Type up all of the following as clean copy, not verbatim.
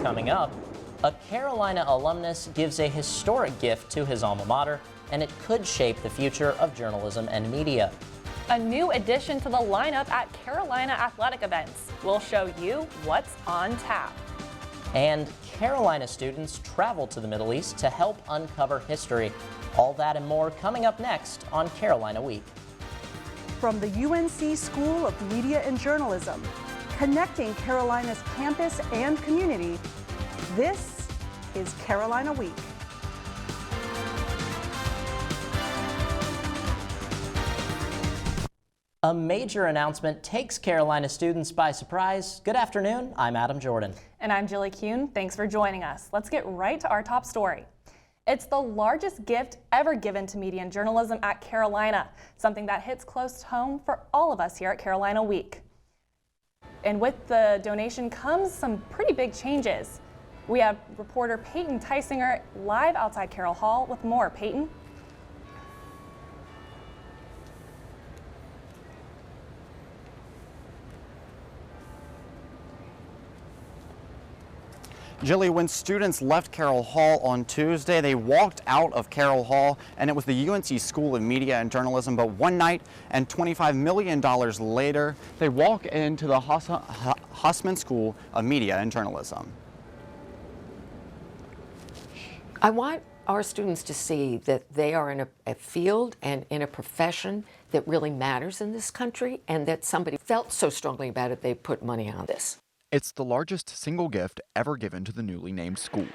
coming up, a Carolina alumnus gives a historic gift to his alma mater, and it could shape the future of journalism and media. A new addition to the lineup at Carolina athletic events. We'll show you what's on tap. And Carolina students travel to the Middle East to help uncover history. All that and more coming up next on Carolina Week. From the UNC School of Media and Journalism, connecting Carolina's campus and community, this is Carolina Week. A major announcement takes Carolina students by surprise. Good afternoon, I'm Adam Jordan. And I'm Jilly Kuhn. Thanks for joining us. Let's get right to our top story. It's the largest gift ever given to media and journalism at Carolina, something that hits close to home for all of us here at Carolina Week. And with the donation comes some pretty big changes. We have reporter Peyton Tysinger live outside Carroll Hall with more. Peyton? Jilly, when students left Carroll Hall on Tuesday, they walked out of Carroll Hall, and it was the UNC School of Media and Journalism. But one night and $25 million later, they walk into the Hussman School of Media and Journalism. I want our students to see that they are in a field and in a profession that really matters in this country, and that somebody felt so strongly about it they put money on this. It's the largest single gift ever given to the newly named school.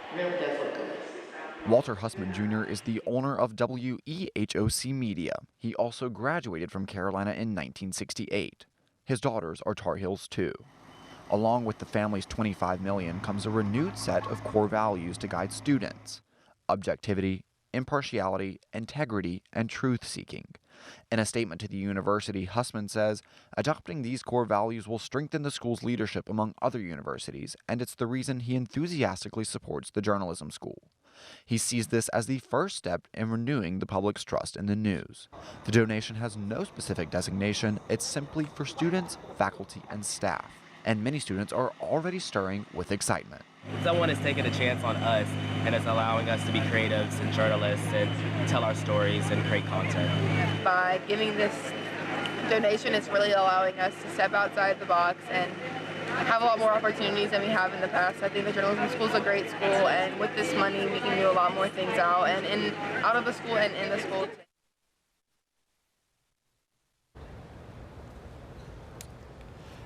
Walter Hussman Jr. is the owner of WEHOC Media. He also graduated from Carolina in 1968. His daughters are Tar Heels too. Along with the family's $25 million comes a renewed set of core values to guide students: objectivity, impartiality, integrity, and truth-seeking. In a statement to the university, Hussman says, adopting these core values will strengthen the school's leadership among other universities, and it's the reason he enthusiastically supports the journalism school. He sees this as the first step in renewing the public's trust in the news. The donation has no specific designation. It's simply for students, faculty, and staff. And many students are already stirring with excitement. Someone is taking a chance on us, and it's allowing us to be creatives and journalists and tell our stories and create content. By giving this donation, it's really allowing us to step outside the box and have a lot more opportunities than we have in the past. I think the journalism school is a great school, and with this money, we can do a lot more things out of the school and in the school.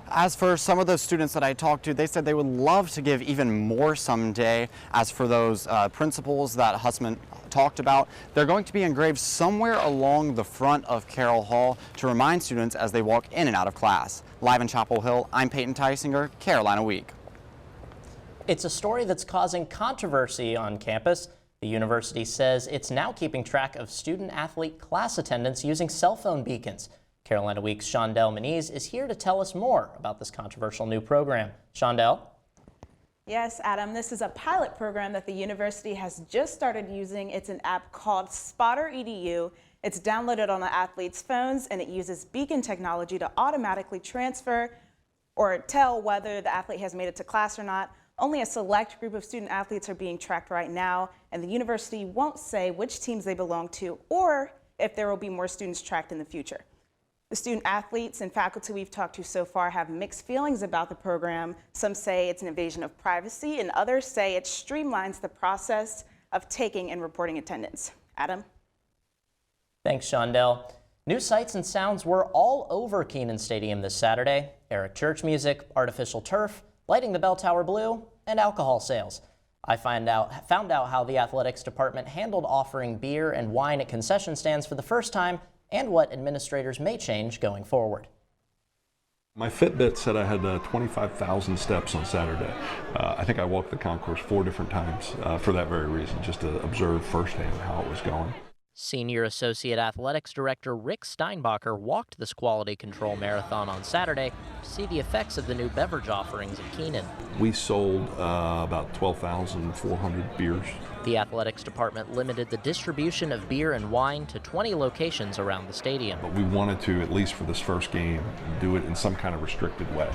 As for some of those students that I talked to, they said they would love to give even more someday. As for those principles that Hussman talked about, they're going to be engraved somewhere along the front of Carroll Hall to remind students as they walk in and out of class. Live in Chapel Hill, I'm Peyton Tysinger, Carolina Week. It's a story that's causing controversy on campus. The university says it's now keeping track of student-athlete class attendance using cell phone beacons. Carolina Week's Shondell Moniz is here to tell us more about this controversial new program. Shondell? Yes, Adam, this is a pilot program that the university has just started using. It's an app called Spotter EDU. It's downloaded on the athletes' phones, and it uses beacon technology to automatically transfer or tell whether the athlete has made it to class or not. Only a select group of student athletes are being tracked right now, and the university won't say which teams they belong to or if there will be more students tracked in the future. The student athletes and faculty we've talked to so far have mixed feelings about the program. Some say it's an invasion of privacy, and others say it streamlines the process of taking and reporting attendance. Adam? Thanks, Shondell. New sights and sounds were all over Kenan Stadium this Saturday. Eric Church music, artificial turf, lighting the bell tower blue, and alcohol sales. I found out how the athletics department handled offering beer and wine at concession stands for the first time, and what administrators may change going forward. My Fitbit said I had 25,000 steps on Saturday. I think I walked the concourse 4 different times for that very reason, just to observe firsthand how it was going. Senior Associate Athletics Director Rick Steinbacher walked this quality control marathon on Saturday to see the effects of the new beverage offerings at Kenan. We sold about 12,400 beers The athletics department limited the distribution of beer and wine to 20 locations around the stadium. But we wanted to, at least for this first game, do it in some kind of restricted way.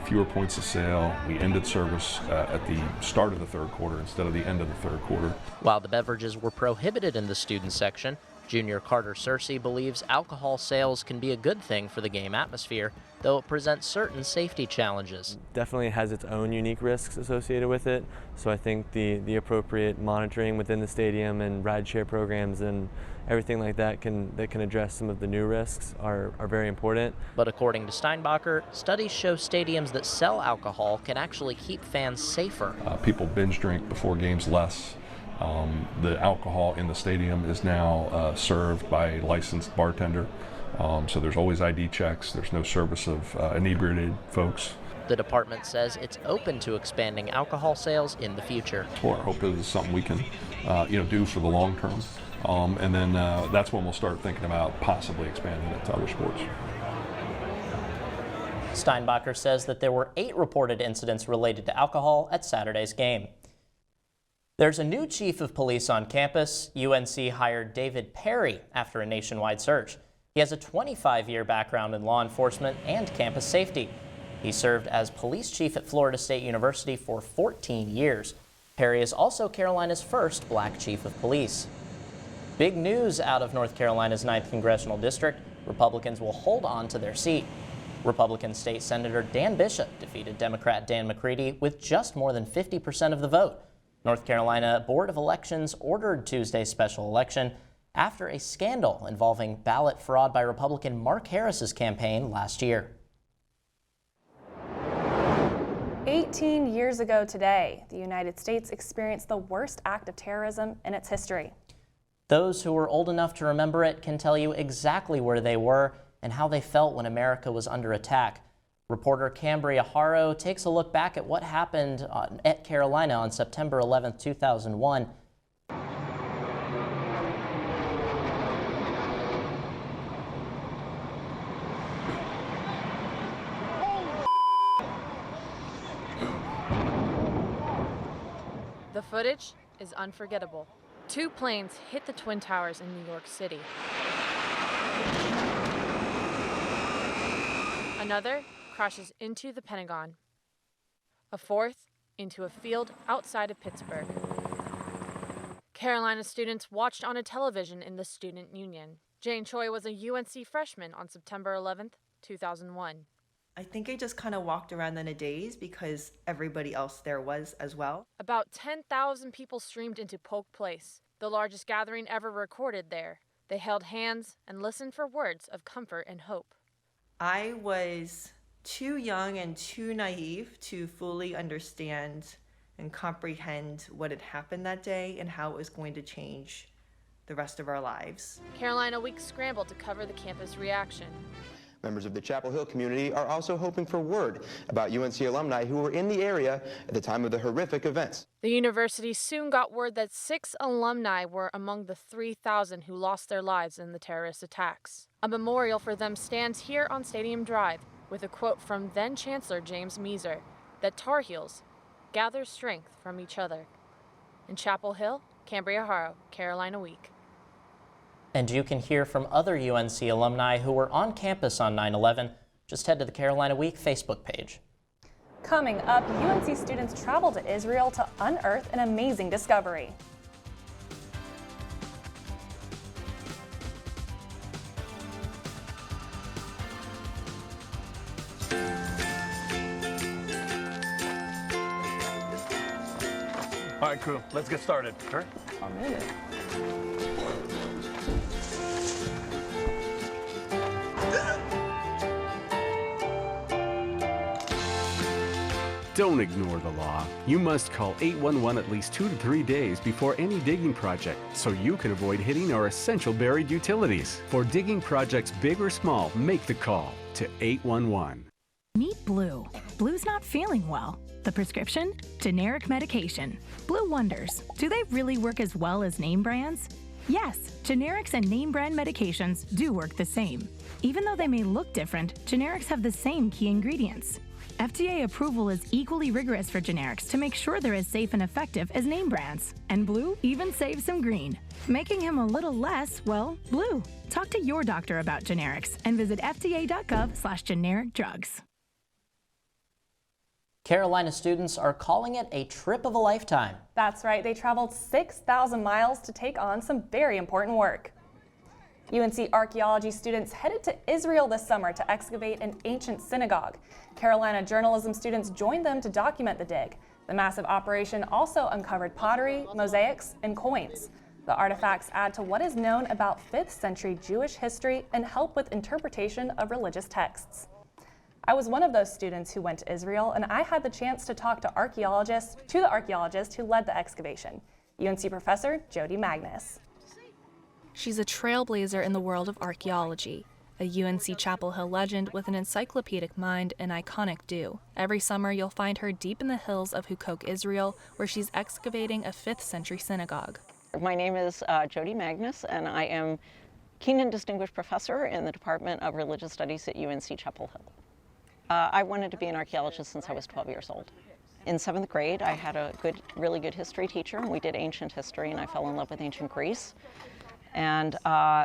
Fewer points of sale. We ended service at the start of the third quarter instead of the end of the third quarter. While the beverages were prohibited in the student section, junior Carter Searcy believes alcohol sales can be a good thing for the game atmosphere, though it presents certain safety challenges. Definitely has its own unique risks associated with it, so I think the appropriate monitoring within the stadium and rideshare programs and everything like that can address some of the new risks are very important. But according to Steinbacher, studies show stadiums that sell alcohol can actually keep fans safer. People binge drink before games less. The alcohol in the stadium is now served by a licensed bartender, so there's always ID checks. There's no service of inebriated folks. The department says it's open to expanding alcohol sales in the future. So our hope is something we can do for the long term, and then that's when we'll start thinking about possibly expanding it to other sports. Steinbacher says that there were 8 reported incidents related to alcohol at Saturday's game. There's a new chief of police on campus. UNC hired David Perry after a nationwide search. He has a 25-year background in law enforcement and campus safety. He served as police chief at Florida State University for 14 years. Perry is also Carolina's first black chief of police. Big news out of North Carolina's 9th Congressional District. Republicans will hold on to their seat. Republican State Senator Dan Bishop defeated Democrat Dan McCready with just more than 50% of the vote. North Carolina Board of Elections ordered Tuesday's special election after a scandal involving ballot fraud by Republican Mark Harris's campaign last year. 18 years ago today, the United States experienced the worst act of terrorism in its history. Those who are old enough to remember it can tell you exactly where they were and how they felt when America was under attack. Reporter Cambria Haro takes a look back at what happened at Carolina on September 11, 2001. The footage is unforgettable. 2 planes hit the Twin Towers in New York City. Another crashes into the Pentagon. A 4th into a field outside of Pittsburgh. Carolina students watched on a television in the Student Union. Jane Choi was a UNC freshman on September 11th, 2001. I think I just kind of walked around in a daze because everybody else there was as well. About 10,000 people streamed into Polk Place, the largest gathering ever recorded there. They held hands and listened for words of comfort and hope. I was too young and too naive to fully understand and comprehend what had happened that day and how it was going to change the rest of our lives. Carolina Week scrambled to cover the campus reaction. Members of the Chapel Hill community are also hoping for word about UNC alumni who were in the area at the time of the horrific events. The university soon got word that 6 alumni were among the 3,000 who lost their lives in the terrorist attacks. A memorial for them stands here on Stadium Drive with a quote from then-Chancellor James Measer that Tar Heels gather strength from each other. In Chapel Hill, Cambria Haro, Carolina Week. And you can hear from other UNC alumni who were on campus on 9/11. Just head to the Carolina Week Facebook page. Coming up, UNC students travel to Israel to unearth an amazing discovery. All right, crew, let's get started. Sure. I'll move it. Don't ignore the law. You must call 811 at least 2 to 3 days before any digging project so you can avoid hitting our essential buried utilities. For digging projects big or small, make the call to 811. Meet Blue. Blue's not feeling well. The prescription? Generic medication. Blue wonders, do they really work as well as name brands? Yes, generics and name brand medications do work the same. Even though they may look different, generics have the same key ingredients. FDA approval is equally rigorous for generics to make sure they're as safe and effective as name brands. And blue even saves some green, making him a little less, well, blue. Talk to your doctor about generics and visit fda.gov/generic drugs. Carolina students are calling it a trip of a lifetime. That's right, they traveled 6,000 miles to take on some very important work. UNC archaeology students headed to Israel this summer to excavate an ancient synagogue. Carolina journalism students joined them to document the dig. The massive operation also uncovered pottery, mosaics, and coins. The artifacts add to what is known about 5th century Jewish history and help with interpretation of religious texts. I was one of those students who went to Israel, and I had the chance to talk to the archaeologist who led the excavation, UNC professor Jody Magnus. She's a trailblazer in the world of archaeology, a UNC Chapel Hill legend with an encyclopedic mind and iconic do. Every summer, you'll find her deep in the hills of Hukok, Israel, where she's excavating a 5th century synagogue. My name is Jody Magnus, and I am Keenan Distinguished Professor in the Department of Religious Studies at UNC Chapel Hill. I wanted to be an archaeologist since I was 12 years old. In 7th grade, I had a really good history teacher, and we did ancient history, and I fell in love with ancient Greece, and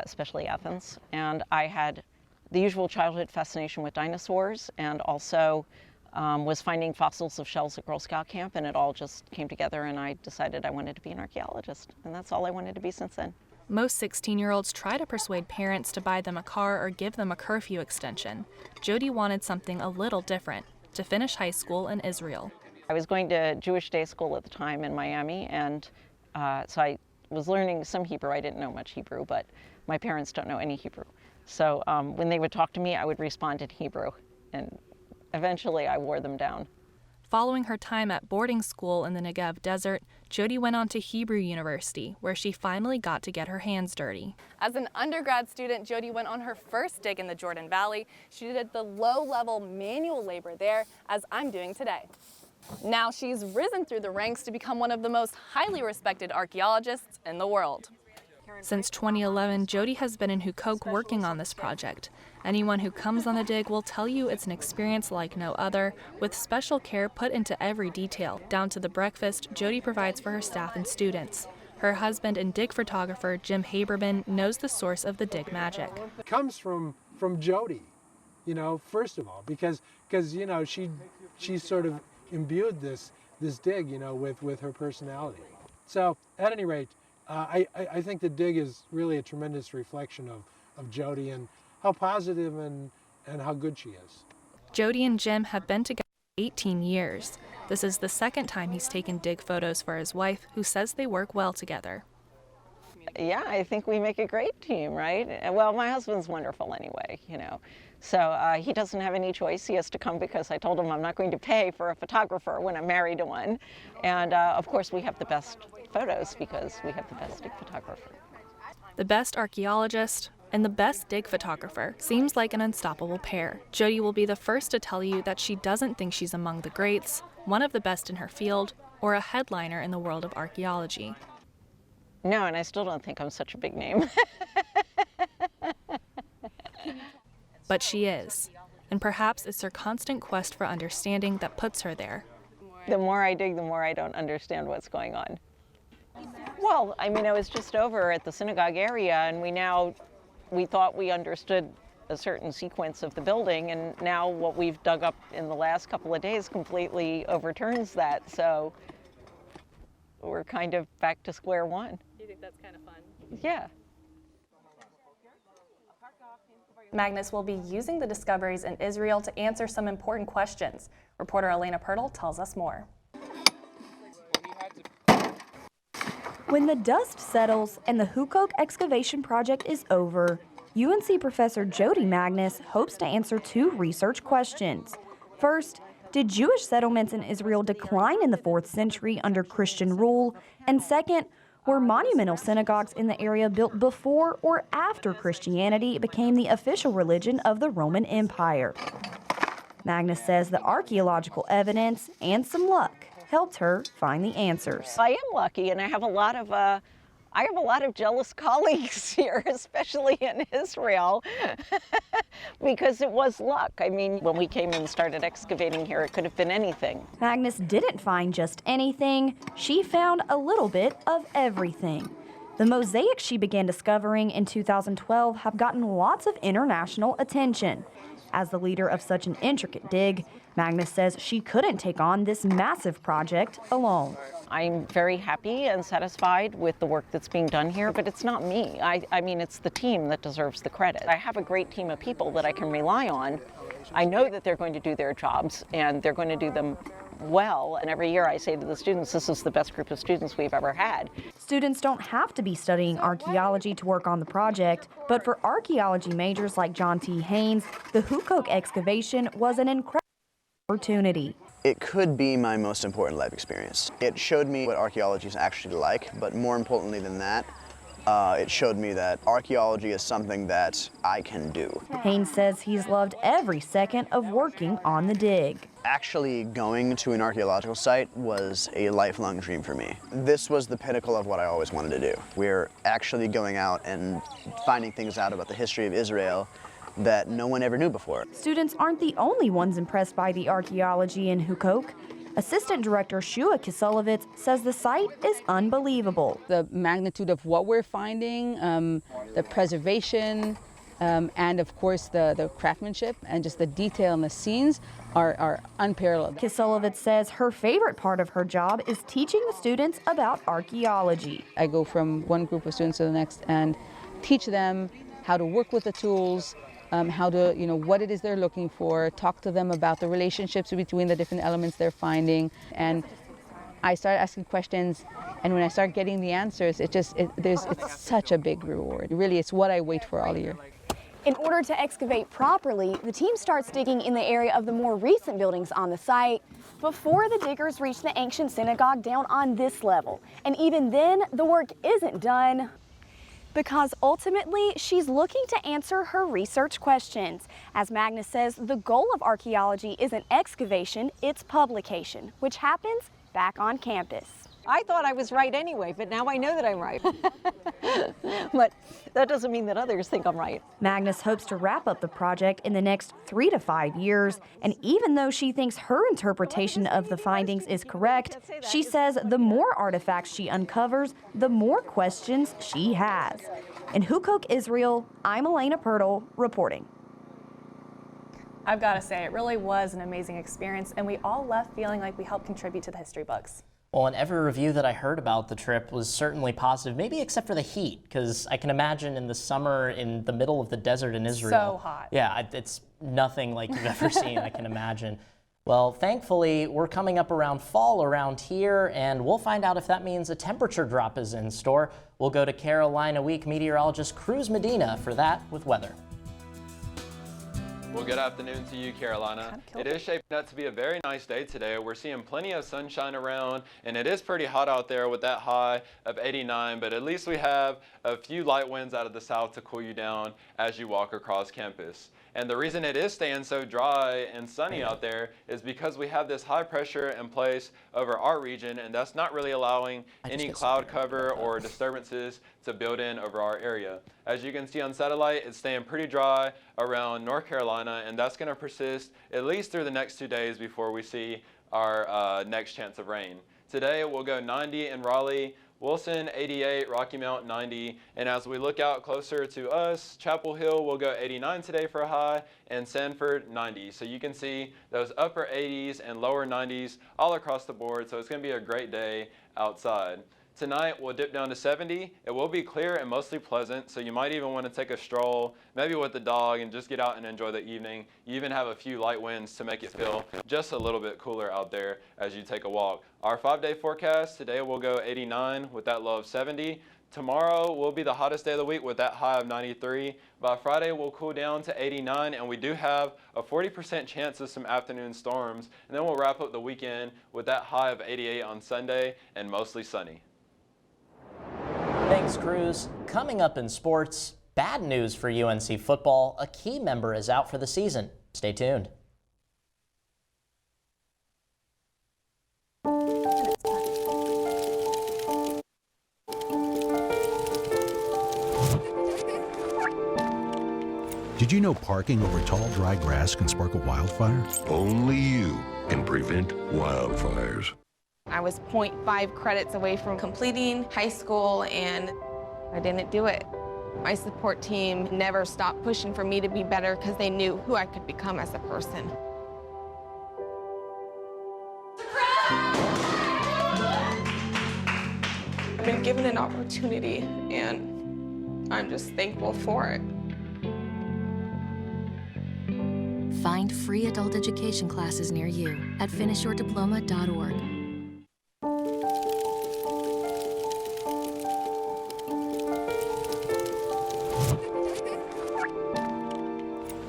especially Athens. And I had the usual childhood fascination with dinosaurs, and also was finding fossils of shells at Girl Scout camp, and it all just came together, and I decided I wanted to be an archaeologist, and that's all I wanted to be since then. Most 16-year-olds try to persuade parents to buy them a car or give them a curfew extension. Jody wanted something a little different, to finish high school in Israel. I was going to Jewish day school at the time in Miami, and so I was learning some Hebrew. I didn't know much Hebrew, but my parents don't know any Hebrew. So when they would talk to me, I would respond in Hebrew, and eventually I wore them down. Following her time at boarding school in the Negev desert, Jody went on to Hebrew University, where she finally got to get her hands dirty. As an undergrad student, Jody went on her first dig in the Jordan Valley. She did the low-level manual labor there, as I'm doing today. Now she's risen through the ranks to become one of the most highly respected archaeologists in the world. Since 2011, Jody has been in Hukok working on this project. Anyone who comes on the dig will tell you it's an experience like no other, with special care put into every detail, down to the breakfast Jody provides for her staff and students. Her husband and dig photographer, Jim Haberman, knows the source of the dig magic. It comes from Jody, you know, first of all, because you know, she sort of imbued this dig, you know, with her personality. So at any rate, I think the dig is really a tremendous reflection of Jody and how positive and how good she is. Jody and Jim have been together 18 years. This is the second time he's taken dig photos for his wife, who says they work well together. Yeah, I think we make a great team, right? Well, my husband's wonderful anyway, you know. So he doesn't have any choice. He has to come because I told him I'm not going to pay for a photographer when I'm married to one. And of course, we have the best photos because we have the best dig photographer. The best archaeologist and the best dig photographer seems like an unstoppable pair. Jody will be the first to tell you that she doesn't think she's among the greats, one of the best in her field, or a headliner in the world of archaeology. No, and I still don't think I'm such a big name. But she is, and perhaps it's her constant quest for understanding that puts her there. The more I dig, the more I don't understand what's going on. Well, I mean, I was just over at the synagogue area, and we thought we understood a certain sequence of the building, and now what we've dug up in the last couple of days completely overturns that. So we're kind of back to square one. Do you think that's kind of fun? Yeah. Magnus will be using the discoveries in Israel to answer some important questions. Reporter Elena Pirtle tells us more. When the dust settles and the Hukok excavation project is over, UNC professor Jody Magnus hopes to answer two research questions. First, did Jewish settlements in Israel decline in the 4th century under Christian rule? And second, were monumental synagogues in the area built before or after Christianity became the official religion of the Roman Empire? Magnus says the archaeological evidence and some luck helped her find the answers. I am lucky, and I have a lot of I have a lot of jealous colleagues here, especially in Israel, because it was luck. I mean, when we came and started excavating here, it could have been anything. Magnus didn't find just anything. She found a little bit of everything. The mosaics she began discovering in 2012 have gotten lots of international attention. As the leader of such an intricate dig, Magnus says she couldn't take on this massive project alone. I'm very happy and satisfied with the work that's being done here, but it's not me. I mean, it's the team that deserves the credit. I have a great team of people that I can rely on. I know that they're going to do their jobs, and they're going to do them well. And every year I say to the students, this is the best group of students we've ever had. Students don't have to be studying archaeology to work on the project, but for archaeology majors like John T. Haynes, the Hukok excavation was an incredible opportunity. It could be my most important life experience. It showed me what archaeology is actually like, but more importantly than that, it showed me that archaeology is something that I can do. Haynes says he's loved every second of working on the dig. Actually going to an archaeological site was a lifelong dream for me. This was the pinnacle of what I always wanted to do. We're actually going out and finding things out about the history of Israel that no one ever knew before. Students aren't the only ones impressed by the archaeology in Hukok. Assistant Director Shua Kiselovitz says the site is unbelievable. The magnitude of what we're finding, the preservation, and of course the craftsmanship and just the detail in the scenes are unparalleled. Kiselovitz says her favorite part of her job is teaching the students about archaeology. I go from one group of students to the next and teach them how to work with the tools, how to, what it is they're looking for, talk to them about the relationships between the different elements they're finding. And I start asking questions, and when I start getting the answers, it's such a big reward. Really, it's what I wait for all year. In order to excavate properly, the team starts digging in the area of the more recent buildings on the site before the diggers reach the ancient synagogue down on this level. And even then, the work isn't done, because ultimately she's looking to answer her research questions. As Magnus says, the goal of archaeology isn't excavation, it's publication, which happens back on campus. I thought I was right anyway, but now I know that I'm right. But that doesn't mean that others think I'm right. Magnus hopes to wrap up the project in the next 3 to 5 years, and even though she thinks her interpretation of the findings is correct, she says the more artifacts she uncovers, the more questions she has. In Hukok, Israel, I'm Elena Pirtle reporting. I've got to say, it really was an amazing experience, and we all left feeling like we helped contribute to the history books. Well, and every review that I heard about the trip was certainly positive, maybe except for the heat, because I can imagine in the summer in the middle of the desert in Israel. So hot. Yeah, it's nothing like you've ever seen, I can imagine. Well, thankfully, we're coming up around fall around here, and we'll find out if that means a temperature drop is in store. We'll go to Carolina Week meteorologist Cruz Medina for that with weather. Well, good afternoon to you, Carolina. It is shaping up to be a very nice day today. We're seeing plenty of sunshine around, and it is pretty hot out there with that high of 89, but at least we have a few light winds out of the south to cool you down as you walk across campus. And the reason it is staying so dry and sunny out there is because we have this high pressure in place over our region, and that's not really allowing any cloud cover or disturbances to build in over our area. As you can see on satellite, it's staying pretty dry around North Carolina, and that's going to persist at least through the next 2 days before we see our next chance of rain. Today we'll go 90 in Raleigh, Wilson 88, Rocky Mount 90, and as we look out closer to us, Chapel Hill will go 89 today for a high, and Sanford 90. So you can see those upper 80s and lower 90s all across the board, so it's going to be a great day outside. Tonight we'll dip down to 70. It will be clear and mostly pleasant, so you might even want to take a stroll, maybe with the dog, and just get out and enjoy the evening. You even have a few light winds to make it feel just a little bit cooler out there as you take a walk. Our 5-day forecast, today we'll go 89 with that low of 70. Tomorrow will be the hottest day of the week with that high of 93. By Friday, we'll cool down to 89, and we do have a 40% chance of some afternoon storms. And then we'll wrap up the weekend with that high of 88 on Sunday and mostly sunny. Thanks, Cruz. Coming up in sports, bad news for UNC football. A key member is out for the season. Stay tuned. Did you know parking over tall, dry grass can spark a wildfire? Only you can prevent wildfires. I was 0.5 credits away from completing high school, and I didn't do it. My support team never stopped pushing for me to be better because they knew who I could become as a person. I've been given an opportunity, and I'm just thankful for it. Find free adult education classes near you at finishyourdiploma.org.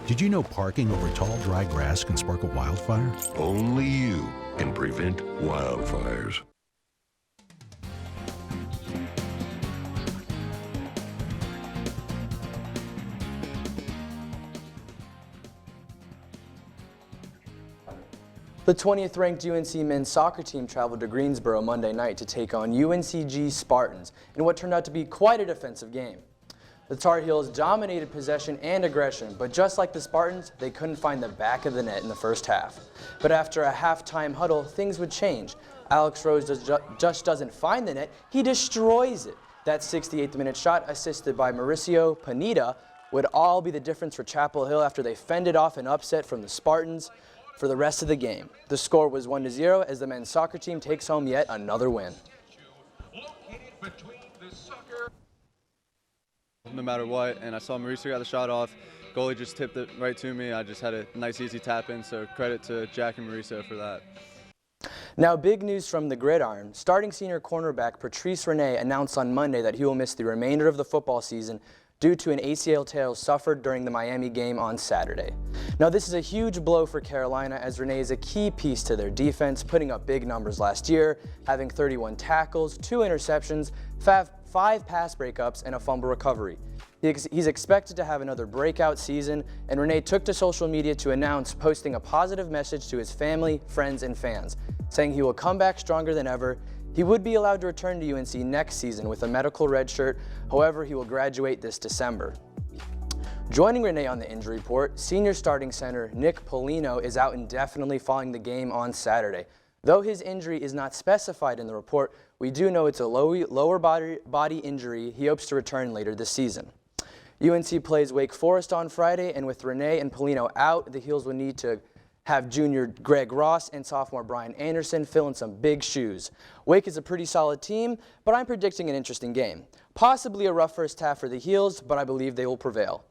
Did you know parking over tall, dry grass can spark a wildfire? Only you can prevent wildfires. The 20th ranked UNC men's soccer team traveled to Greensboro Monday night to take on UNCG Spartans in what turned out to be quite a defensive game. The Tar Heels dominated possession and aggression, but just like the Spartans, they couldn't find the back of the net in the first half. But after a halftime huddle, things would change. Alex Rose just doesn't find the net, he destroys it. That 68th minute shot, assisted by Mauricio Pineda, would all be the difference for Chapel Hill after they fended off an upset from the Spartans for the rest of the game. The score was 1-0 as the men's soccer team takes home yet another win. No matter what, and I saw Mauricio got the shot off. Goalie just tipped it right to me. I just had a nice easy tap in, so credit to Jack and Mauricio for that. Now, big news from the gridiron. Starting senior cornerback Patrice Rene announced on Monday that he will miss the remainder of the football season due to an ACL tear suffered during the Miami game on Saturday. Now, this is a huge blow for Carolina as Rene is a key piece to their defense, putting up big numbers last year, having 31 tackles, 2 interceptions, 5 pass breakups, and a fumble recovery. He's expected to have another breakout season, and Rene took to social media to announce, posting a positive message to his family, friends, and fans, saying he will come back stronger than ever. He would be allowed to return to UNC next season with a medical red shirt. However, he will graduate this December. Joining Rene on the injury report, senior starting center Nick Polino is out indefinitely following the game on Saturday. Though his injury is not specified in the report, we do know it's a lower body injury. He hopes to return later this season. UNC plays Wake Forest on Friday, and with Rene and Polino out, the Heels will need to have junior Greg Ross and sophomore Brian Anderson fill in some big shoes. Wake is a pretty solid team, but I'm predicting an interesting game. Possibly a rough first half for the Heels, but I believe they will prevail.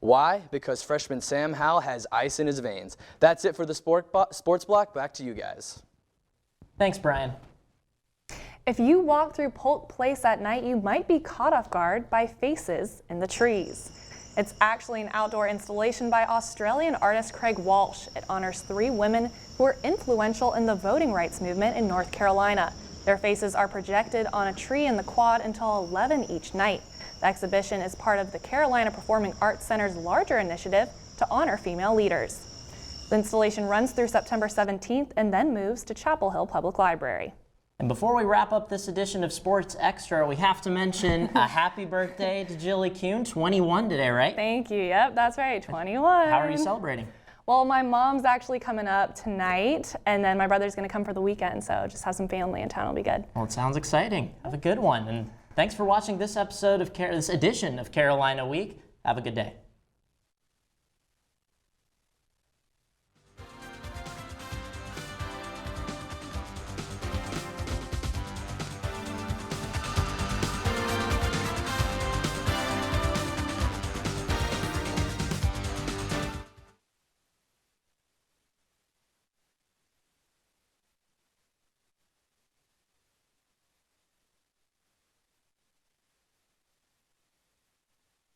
Why? Because freshman Sam Howell has ice in his veins. That's it for the Sports Block. Back to you guys. Thanks, Brian. If you walk through Polk Place at night, you might be caught off guard by faces in the trees. It's actually an outdoor installation by Australian artist Craig Walsh. It honors 3 women who were influential in the voting rights movement in North Carolina. Their faces are projected on a tree in the quad until 11 each night. The exhibition is part of the Carolina Performing Arts Center's larger initiative to honor female leaders. The installation runs through September 17th and then moves to Chapel Hill Public Library. And before we wrap up this edition of Sports Extra, we have to mention a happy birthday to Jilly Kuhn, 21 today, right? Thank you. Yep, that's right, 21. How are you celebrating? Well, my mom's actually coming up tonight, and then my brother's going to come for the weekend, so just have some family in town. It'll be good. Well, it sounds exciting. Have a good one. And thanks for watching this edition of Carolina Week. Have a good day.